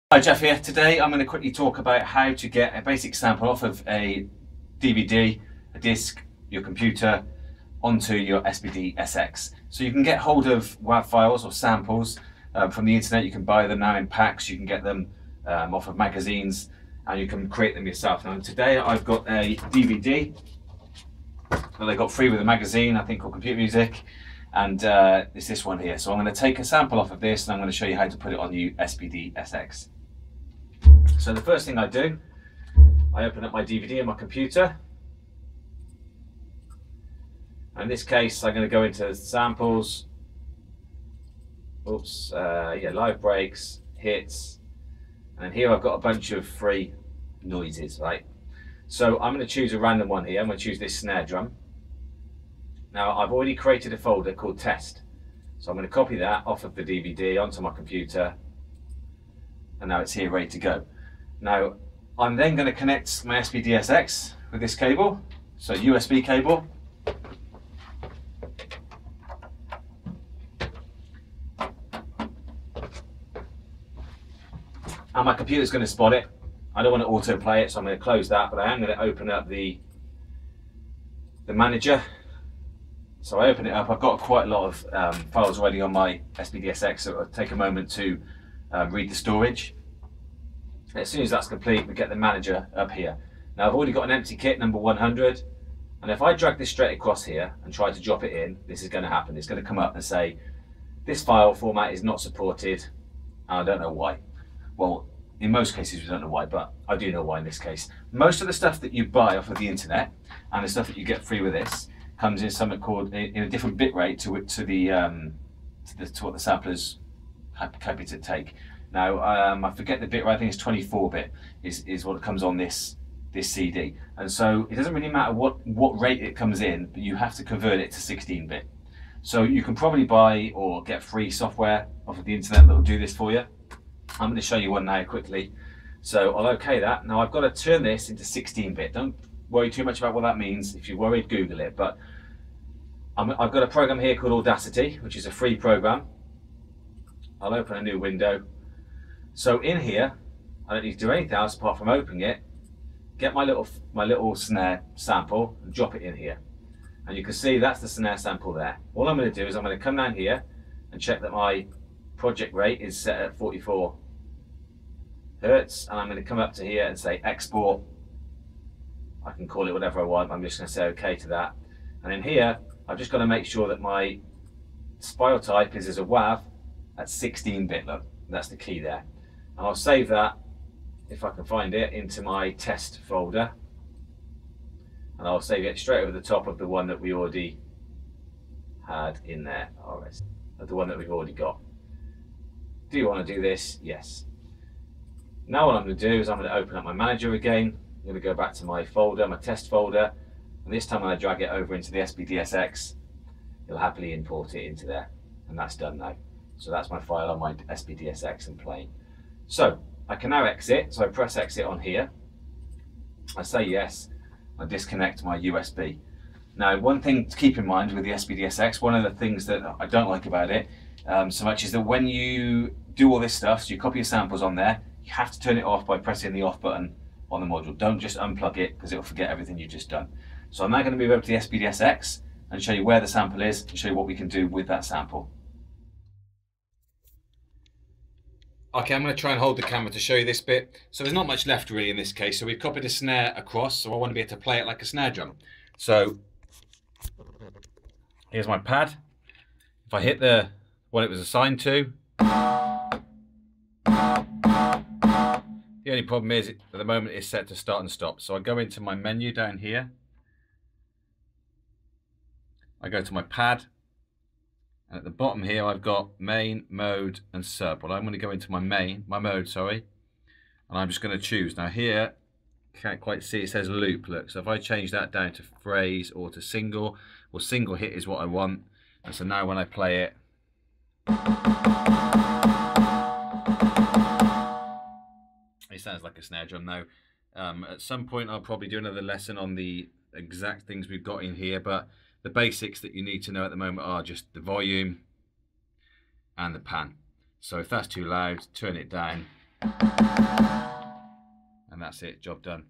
Hi, Geoff here. Today I'm going to quickly talk about how to get a basic sample off of a DVD, a disc, your computer, onto your SPD-SX. So you can get hold of WAV files or samples from the internet. You can buy them now in packs, you can get them off of magazines, and you can create them yourself. Now today I've got a DVD that I got free with a magazine, I think called Computer Music, and it's this one here. So I'm going to take a sample off of this and I'm going to show you how to put it on the SPD-SX. So the first thing I do, I open up my DVD on my computer. In this case, I'm going to go into samples, live breaks, hits, and here I've got a bunch of free noises, right? So I'm going to choose a random one here. I'm going to choose this snare drum. Now I've already created a folder called test. So I'm going to copy that off of the DVD onto my computer, and now it's here ready to go. Now I'm then going to connect my SPD-SX with this cable, so USB cable. And my computer's going to spot it. I don't want to autoplay it, so I'm going to close that, but I am going to open up the manager. So I open it up. I've got quite a lot of files already on my SPD-SX, so it'll take a moment to read the storage. As soon as that's complete, we get the manager up here. Now I've already got an empty kit, number 100, and if I drag this straight across here and try to drop it in, this is going to happen. It's going to come up and say, this file format is not supported, and I don't know why. Well, in most cases we don't know why, but I do know why in this case. Most of the stuff that you buy off of the internet and the stuff that you get free with this comes in something called in a different bit rate to what the samplers happy to take. Now I forget the bit rate. I think it's 24-bit is what comes on this CD, and so it doesn't really matter what rate it comes in, but you have to convert it to 16-bit. So you can probably buy or get free software off of the internet that will do this for you. I'm going to show you one now quickly. So I'll OK that. Now I've got to turn this into 16-bit. Don't worry too much about what that means. If you're worried, Google it. But I've got a program here called Audacity, which is a free program. I'll open a new window. So in here, I don't need to do anything else apart from opening it, get my little snare sample and drop it in here. And you can see that's the snare sample there. All I'm going to do is I'm going to come down here and check that my project rate is set at 44 Hertz, and I'm going to come up to here and say export. I can call it whatever I want. I'm just going to say OK to that. And in here, I've just got to make sure that my file type is as a WAV at 16-bit. Look, that's the key there. And I'll save that, if I can find it, into my test folder. And I'll save it straight over the top of the one that we already had in there. The one that we've already got. Do you want to do this? Yes. Now what I'm going to do is I'm going to open up my manager again. I'm going to go back to my folder, my test folder, and this time when I drag it over into the SPD-SX, it'll happily import it into there, and that's done now. So that's my file on my SPD-SX and playing. So I can now exit, so I press exit on here. I say yes, I disconnect my USB. Now one thing to keep in mind with the SPD-SX, one of the things that I don't like about it so much is that when you do all this stuff, so you copy your samples on there, you have to turn it off by pressing the off button on the module. Don't just unplug it because it'll forget everything you've just done. So I'm now going to move over to the SPD-SX and show you where the sample is and show you what we can do with that sample. Okay, I'm going to try and hold the camera to show you this bit. So there's not much left really in this case. So we've copied a snare across, so I want to be able to play it like a snare drum. So here's my pad. If I hit the what it was assigned to, the only problem is at the moment it's set to start and stop. So I go into my menu down here. I go to my pad. And at the bottom here, I've got main, mode, and sub. Well, I'm going to go into my mode, sorry. And I'm just going to choose. Now here, can't quite see, it says loop, look. So if I change that down to phrase or to single, well, single hit is what I want. And so now when I play it, it sounds like a snare drum now. At some point, I'll probably do another lesson on the exact things we've got in here, but the basics that you need to know at the moment are just the volume and the pan. So if that's too loud, turn it down. And that's it, job done.